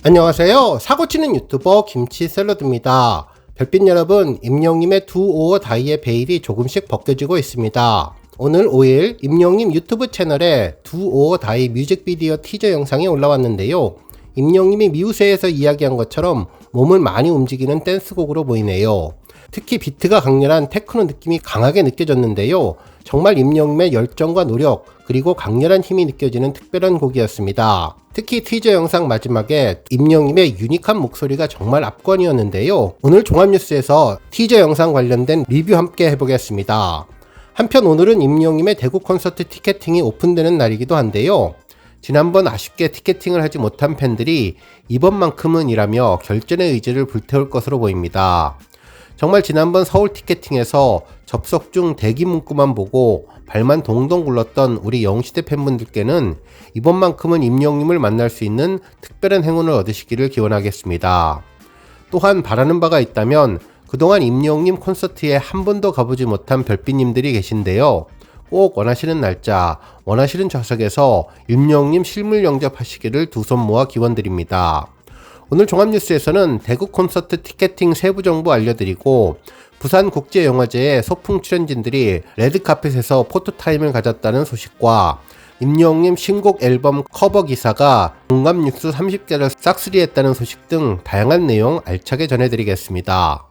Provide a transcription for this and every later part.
안녕하세요. 사고치는 유튜버 김치샐러드입니다. 별빛 여러분, 임영님의 두오어 다이의 베일이 조금씩 벗겨지고 있습니다. 오늘 5일 임영님 유튜브 채널에 두오어 다이 뮤직비디오 티저 영상이 올라왔는데요. 임영님이 미우새에서 이야기한 것처럼 몸을 많이 움직이는 댄스곡으로 보이네요. 특히 비트가 강렬한 테크노 느낌이 강하게 느껴졌는데요. 정말 임영님의 열정과 노력 그리고 강렬한 힘이 느껴지는 특별한 곡이었습니다. 특히 티저 영상 마지막에 임영님의 유니크한 목소리가 정말 압권이었는데요. 오늘 종합뉴스에서 티저 영상 관련된 리뷰 함께 해보겠습니다. 한편 오늘은 임영님의 대구 콘서트 티켓팅이 오픈되는 날이기도 한데요. 지난번 아쉽게 티켓팅을 하지 못한 팬들이 이번만큼은 이라며 결전의 의지를 불태울 것으로 보입니다. 정말 지난번 서울 티켓팅에서 접속 중 대기 문구만 보고 발만 동동 굴렀던 우리 영시대 팬분들께는 이번만큼은 임영님을 만날 수 있는 특별한 행운을 얻으시기를 기원하겠습니다. 또한 바라는 바가 있다면 그동안 임영님 콘서트에 한 번도 가보지 못한 별빛님들이 계신데요. 꼭 원하시는 날짜, 원하시는 좌석에서 임영님 실물 영접하시기를 두 손 모아 기원드립니다. 오늘 종합뉴스에서는 대구 콘서트 티켓팅 세부 정보 알려드리고 부산국제영화제의 소풍 출연진들이 레드카펫에서 포토타임을 가졌다는 소식과 임영님 신곡 앨범 커버 기사가 공감뉴스 30개를 싹쓸이했다는 소식 등 다양한 내용 알차게 전해드리겠습니다.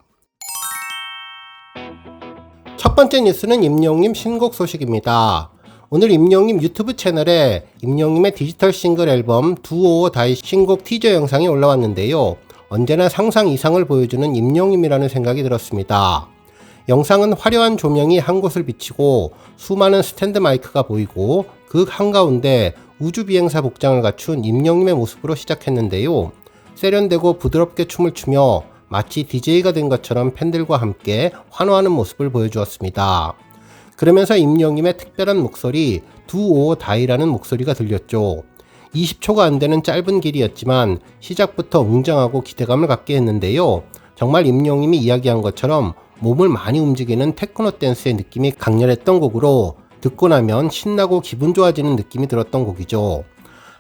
첫 번째 뉴스는 임영님 신곡 소식입니다. 오늘 임영님 유튜브 채널에 임영님의 디지털 싱글 앨범 두오어 다이 신곡 티저 영상이 올라왔는데요. 언제나 상상 이상을 보여주는 임영님이라는 생각이 들었습니다. 영상은 화려한 조명이 한 곳을 비치고 수많은 스탠드 마이크가 보이고 그 한가운데 우주비행사 복장을 갖춘 임영님의 모습으로 시작했는데요. 세련되고 부드럽게 춤을 추며 마치 DJ가 된 것처럼 팬들과 함께 환호하는 모습을 보여주었습니다. 그러면서 임영님의 특별한 목소리 두오어 다이라는 목소리가 들렸죠. 20초가 안 되는 짧은 길이었지만 시작부터 웅장하고 기대감을 갖게 했는데요. 정말 임영님이 이야기한 것처럼 몸을 많이 움직이는 테크노 댄스의 느낌이 강렬했던 곡으로 듣고 나면 신나고 기분 좋아지는 느낌이 들었던 곡이죠.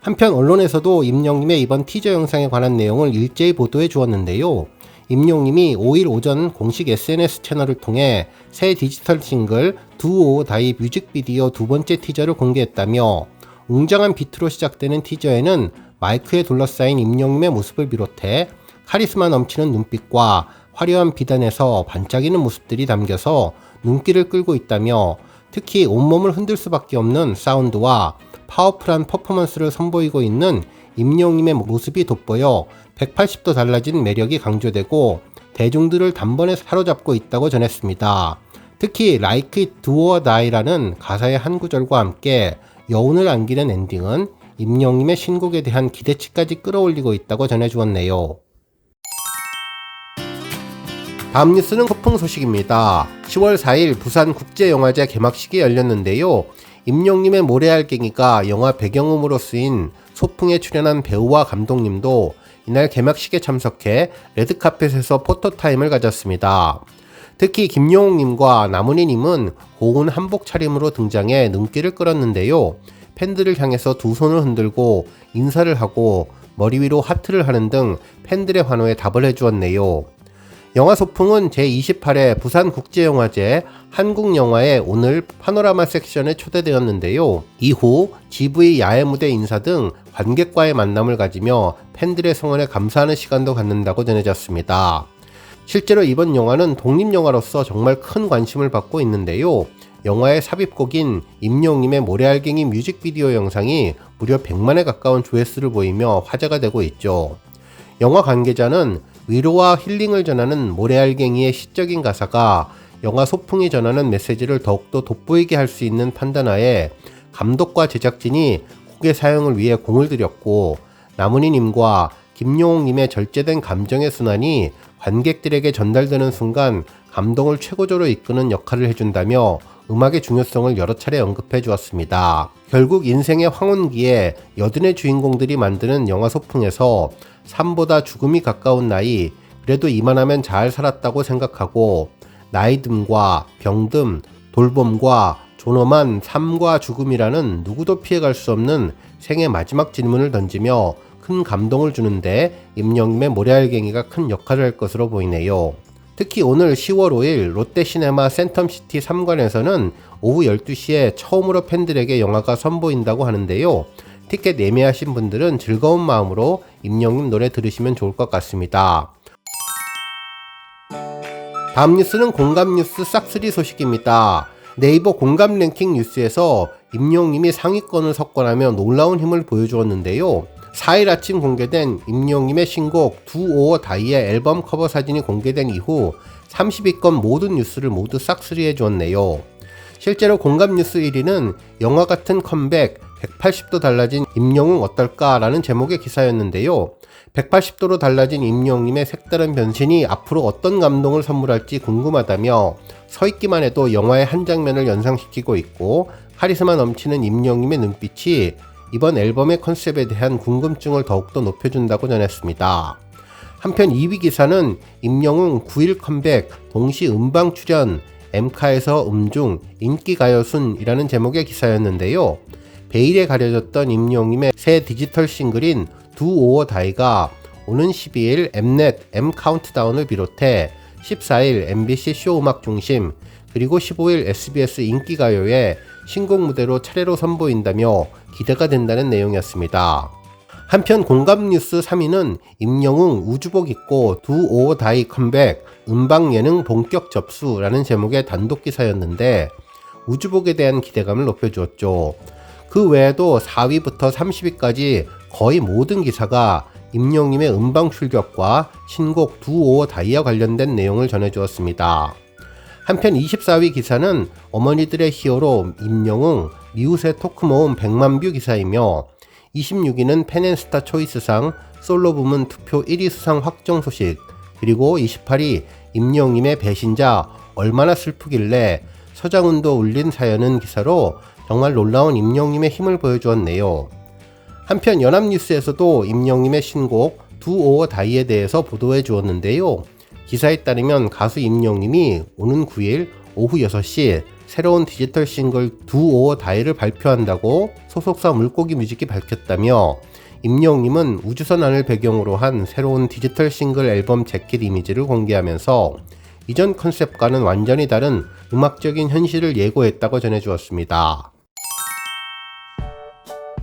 한편 언론에서도 임영님의 이번 티저 영상에 관한 내용을 일제히 보도해 주었는데요. 임영님이 5일 오전 공식 SNS 채널을 통해 새 디지털 싱글 두오어 다이 뮤직비디오 두 번째 티저를 공개했다며 웅장한 비트로 시작되는 티저에는 마이크에 둘러싸인 임영님의 모습을 비롯해 카리스마 넘치는 눈빛과 화려한 비단에서 반짝이는 모습들이 담겨서 눈길을 끌고 있다며 특히 온몸을 흔들 수밖에 없는 사운드와 파워풀한 퍼포먼스를 선보이고 있는 임영님의 모습이 돋보여 180도 달라진 매력이 강조되고 대중들을 단번에 사로잡고 있다고 전했습니다. 특히 Like It Do or Die라는 가사의 한 구절과 함께 여운을 안기는 엔딩은 임영님의 신곡에 대한 기대치까지 끌어올리고 있다고 전해주었네요. 다음 뉴스는 소풍 소식입니다. 10월 4일 부산국제영화제 개막식이 열렸는데요. 임영님의 모래알갱이가 영화 배경음으로 쓰인 소풍에 출연한 배우와 감독님도 이날 개막식에 참석해 레드카펫에서 포토타임을 가졌습니다. 특히 김용욱님과 나문희님은 고운 한복 차림으로 등장해 눈길을 끌었는데요. 팬들을 향해서 두 손을 흔들고 인사를 하고 머리 위로 하트를 하는 등 팬들의 환호에 답을 해주었네요. 영화 소풍은 제28회 부산국제영화제 한국영화의 오늘 파노라마 섹션에 초대되었는데요. 이후 GV 야외 무대 인사 등 관객과의 만남을 가지며 팬들의 성원에 감사하는 시간도 갖는다고 전해졌습니다. 실제로 이번 영화는 독립영화로서 정말 큰 관심을 받고 있는데요. 영화의 삽입곡인 임영님의 모래알갱이 뮤직비디오 영상이 무려 100만에 가까운 조회수를 보이며 화제가 되고 있죠. 영화 관계자는 위로와 힐링을 전하는 모래알갱이의 시적인 가사가 영화 소풍이 전하는 메시지를 더욱더 돋보이게 할 수 있는 판단하에 감독과 제작진이 곡의 사용을 위해 공을 들였고 나문희님과 김용욱님의 절제된 감정의 순환이 관객들에게 전달되는 순간 감동을 최고조로 이끄는 역할을 해준다며 음악의 중요성을 여러 차례 언급해 주었습니다. 결국 인생의 황혼기에 여든의 주인공들이 만드는 영화 소풍에서 삶보다 죽음이 가까운 나이, 그래도 이만하면 잘 살았다고 생각하고 나이듦과 병듦, 돌봄과 존엄한 삶과 죽음이라는 누구도 피해갈 수 없는 생의 마지막 질문을 던지며 큰 감동을 주는데 임영님의 모래알갱이가 큰 역할을 할 것으로 보이네요. 특히 오늘 10월 5일 롯데시네마 센텀시티 3관에서는 오후 12시에 처음으로 팬들에게 영화가 선보인다고 하는데요. 티켓 예매하신 분들은 즐거운 마음으로 임영님 노래 들으시면 좋을 것 같습니다. 다음 뉴스는 공감뉴스 싹쓸이 소식입니다. 네이버 공감 랭킹 뉴스에서 임영님이 상위권을 석권하며 놀라운 힘을 보여주었는데요. 4일 아침 공개된 임영님의 신곡 두오어 다이의 앨범 커버 사진이 공개된 이후 30위권 모든 뉴스를 모두 싹쓸이해 주었네요. 실제로 공감뉴스 1위는 영화 같은 컴백 180도 달라진 임영웅 어떨까 라는 제목의 기사였는데요. 180도로 달라진 임영웅님의 색다른 변신이 앞으로 어떤 감동을 선물할지 궁금하다며 서있기만 해도 영화의 한 장면을 연상시키고 있고 카리스마 넘치는 임영웅님의 눈빛이 이번 앨범의 컨셉에 대한 궁금증을 더욱더 높여준다고 전했습니다. 한편 2위 기사는 임영웅 9일 컴백 동시 음방 출연 엠카에서 음중 인기가요순이라는 제목의 기사였는데요. 베일에 가려졌던 임영웅님의 새 디지털 싱글인 두오어 다이가 오는 12일 엠넷 M카운트다운을 비롯해 14일 MBC 쇼 음악 중심 그리고 15일 SBS 인기가요에 신곡 무대로 차례로 선보인다며 기대가 된다는 내용이었습니다. 한편 공감뉴스 3위는 임영웅 우주복 입고 두오어 다이 컴백 음방 예능 본격 접수라는 제목의 단독 기사였는데 우주복에 대한 기대감을 높여주었죠. 그 외에도 4위부터 30위까지 거의 모든 기사가 임영웅님의 음방 출격과 신곡 두오어 다이와 관련된 내용을 전해주었습니다. 한편 24위 기사는 어머니들의 히어로 임영웅 미우새 토크모음 100만 뷰 기사이며 26위는 팬앤스타 초이스상 솔로 부문 투표 1위 수상 확정 소식 그리고 28위 임영웅님의 배신자 얼마나 슬프길래 서장훈도 울린 사연은 기사로 정말 놀라운 임영웅님의 힘을 보여주었네요. 한편 연합뉴스에서도 임영웅님의 신곡 두오어 다이에 대해서 보도해 주었는데요. 기사에 따르면 가수 임영웅님이 오는 9일 오후 6시 새로운 디지털 싱글 두오어 다이를 발표한다고 소속사 물고기 뮤직이 밝혔다며 임영웅님은 우주선 안을 배경으로 한 새로운 디지털 싱글 앨범 재킷 이미지를 공개하면서 이전 컨셉과는 완전히 다른 음악적인 현실을 예고했다고 전해주었습니다.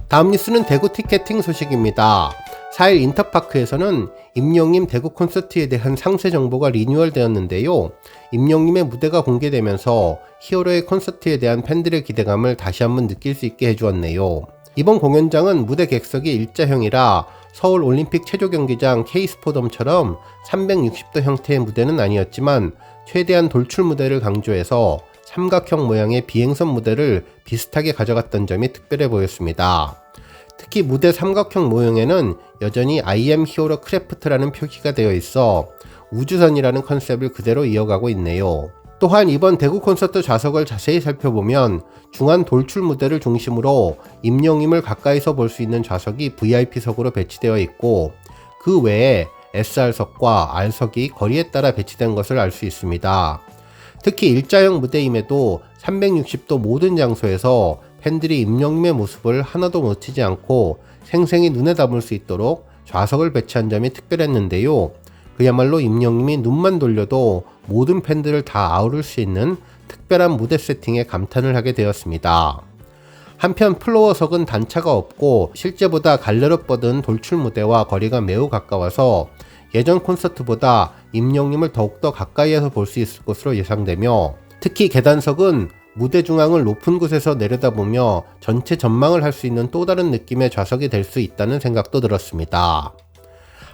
다음 뉴스는 대구 티켓팅 소식입니다. 4일 인터파크에서는 임영웅님 대구 콘서트에 대한 상세 정보가 리뉴얼 되었는데요. 임영웅님의 무대가 공개되면서 히어로의 콘서트에 대한 팬들의 기대감을 다시 한번 느낄 수 있게 해주었네요. 이번 공연장은 무대 객석이 일자형이라 서울 올림픽 체조경기장 K스포덤처럼 360도 형태의 무대는 아니었지만 최대한 돌출 무대를 강조해서 삼각형 모양의 비행선 무대를 비슷하게 가져갔던 점이 특별해 보였습니다. 특히 무대 삼각형 모형에는 여전히 I am hero 크래프트라는 표기가 되어 있어 우주선이라는 컨셉을 그대로 이어가고 있네요. 또한 이번 대구 콘서트 좌석을 자세히 살펴보면 중앙 돌출 무대를 중심으로 임영웅님을 가까이서 볼 수 있는 좌석이 VIP석으로 배치되어 있고 그 외에 SR석과 R석이 거리에 따라 배치된 것을 알 수 있습니다. 특히 일자형 무대임에도 360도 모든 장소에서 팬들이 임영웅님의 모습을 하나도 놓치지 않고 생생히 눈에 담을 수 있도록 좌석을 배치한 점이 특별했는데요. 그야말로 임영웅님이 눈만 돌려도 모든 팬들을 다 아우를 수 있는 특별한 무대 세팅에 감탄을 하게 되었습니다. 한편 플로어석은 단차가 없고 실제보다 갈래로 뻗은 돌출 무대와 거리가 매우 가까워서 예전 콘서트보다 임영웅님을 더욱더 가까이에서 볼 수 있을 것으로 예상되며 특히 계단석은 무대 중앙을 높은 곳에서 내려다보며 전체 전망을 할 수 있는 또 다른 느낌의 좌석이 될 수 있다는 생각도 들었습니다.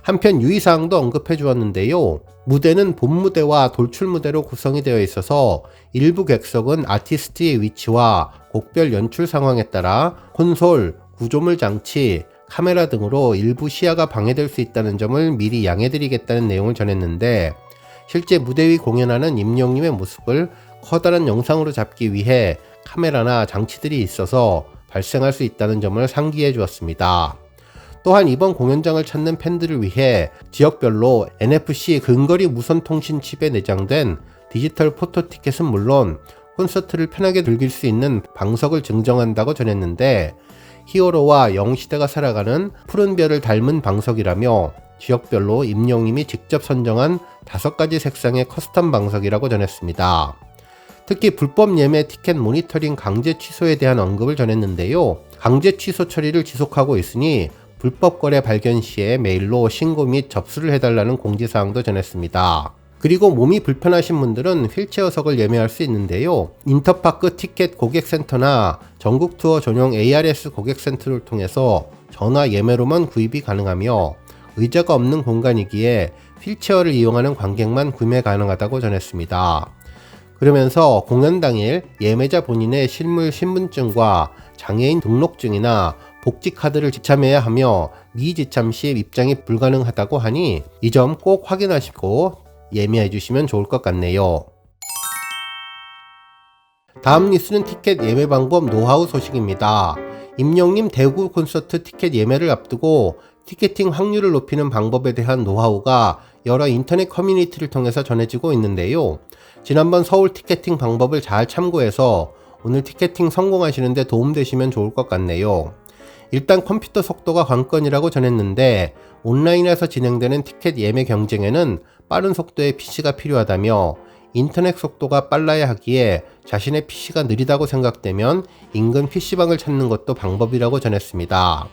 한편 유의사항도 언급해 주었는데요. 무대는 본무대와 돌출무대로 구성이 되어 있어서 일부 객석은 아티스트의 위치와 곡별 연출 상황에 따라 콘솔, 구조물 장치, 카메라 등으로 일부 시야가 방해될 수 있다는 점을 미리 양해드리겠다는 내용을 전했는데 실제 무대 위 공연하는 임영웅님의 모습을 커다란 영상으로 잡기 위해 카메라나 장치들이 있어서 발생할 수 있다는 점을 상기해 주었습니다. 또한 이번 공연장을 찾는 팬들을 위해 지역별로 NFC 근거리 무선 통신 칩에 내장된 디지털 포토 티켓은 물론 콘서트를 편하게 즐길 수 있는 방석을 증정한다고 전했는데 히어로와 영시대가 살아가는 푸른 별을 닮은 방석이라며 지역별로 임영님이 직접 선정한 5가지 색상의 커스텀 방석이라고 전했습니다. 특히 불법 예매 티켓 모니터링 강제 취소에 대한 언급을 전했는데요. 강제 취소 처리를 지속하고 있으니 불법 거래 발견 시에 메일로 신고 및 접수를 해달라는 공지사항도 전했습니다. 그리고 몸이 불편하신 분들은 휠체어석을 예매할 수 있는데요. 인터파크 티켓 고객센터나 전국 투어 전용 ARS 고객센터를 통해서 전화 예매로만 구입이 가능하며 의자가 없는 공간이기에 휠체어를 이용하는 관객만 구매 가능하다고 전했습니다. 그러면서 공연 당일 예매자 본인의 실물 신분증과 장애인 등록증이나 복지카드를 지참해야 하며 미지참 시 입장이 불가능하다고 하니 이 점 꼭 확인하시고 예매해 주시면 좋을 것 같네요. 다음 뉴스는 티켓 예매 방법 노하우 소식입니다. 임영님 대구 콘서트 티켓 예매를 앞두고 티켓팅 확률을 높이는 방법에 대한 노하우가 여러 인터넷 커뮤니티를 통해서 전해지고 있는데요. 지난번 서울 티켓팅 방법을 잘 참고해서 오늘 티켓팅 성공하시는데 도움되시면 좋을 것 같네요. 일단 컴퓨터 속도가 관건이라고 전했는데 온라인에서 진행되는 티켓 예매 경쟁에는 빠른 속도의 PC가 필요하다며 인터넷 속도가 빨라야 하기에 자신의 PC가 느리다고 생각되면 인근 PC방을 찾는 것도 방법이라고 전했습니다.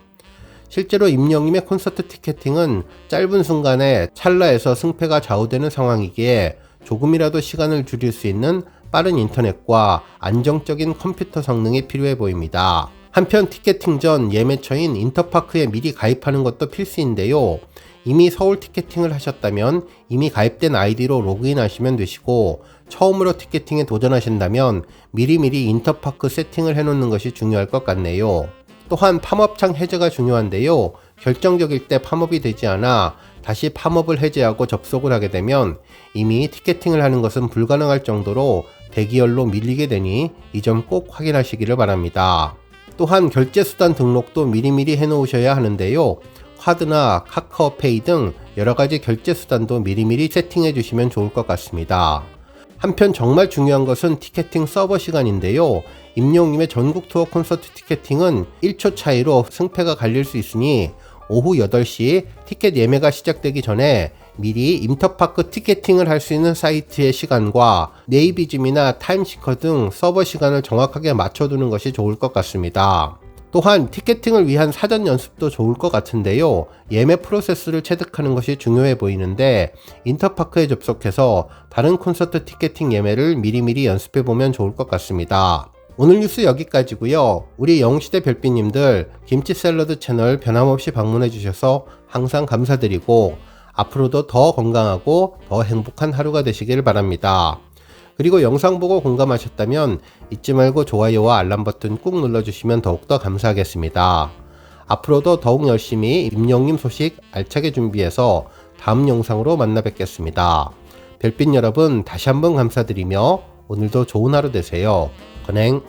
실제로 임영님의 콘서트 티켓팅은 짧은 순간에 찰나에서 승패가 좌우되는 상황이기에 조금이라도 시간을 줄일 수 있는 빠른 인터넷과 안정적인 컴퓨터 성능이 필요해 보입니다. 한편 티켓팅 전 예매처인 인터파크에 미리 가입하는 것도 필수인데요. 이미 서울 티켓팅을 하셨다면 이미 가입된 아이디로 로그인하시면 되시고 처음으로 티켓팅에 도전하신다면 미리미리 인터파크 세팅을 해놓는 것이 중요할 것 같네요. 또한 팝업창 해제가 중요한데요. 결정적일 때 팝업이 되지 않아 다시 팝업을 해제하고 접속을 하게 되면 이미 티켓팅을 하는 것은 불가능할 정도로 대기열로 밀리게 되니 이 점 꼭 확인하시기를 바랍니다. 또한 결제수단 등록도 미리미리 해놓으셔야 하는데요. 카드나 카카오페이 등 여러가지 결제수단도 미리미리 세팅해 주시면 좋을 것 같습니다. 한편 정말 중요한 것은 티켓팅 서버 시간인데요. 임영님의 전국 투어 콘서트 티켓팅은 1초 차이로 승패가 갈릴 수 있으니 오후 8시 티켓 예매가 시작되기 전에 미리 인터파크 티켓팅을 할 수 있는 사이트의 시간과 네이비즘이나 타임시커 등 서버 시간을 정확하게 맞춰두는 것이 좋을 것 같습니다. 또한 티켓팅을 위한 사전 연습도 좋을 것 같은데요. 예매 프로세스를 체득하는 것이 중요해 보이는데 인터파크에 접속해서 다른 콘서트 티켓팅 예매를 미리미리 연습해보면 좋을 것 같습니다. 오늘 뉴스 여기까지고요. 우리 영시대 별빛님들 김치 샐러드 채널 변함없이 방문해 주셔서 항상 감사드리고 앞으로도 더 건강하고 더 행복한 하루가 되시길 바랍니다. 그리고 영상 보고 공감하셨다면 잊지 말고 좋아요와 알람 버튼 꾹 눌러주시면 더욱더 감사하겠습니다. 앞으로도 더욱 열심히 임영님 소식 알차게 준비해서 다음 영상으로 만나 뵙겠습니다. 별빛 여러분 다시 한번 감사드리며 오늘도 좋은 하루 되세요. 건행.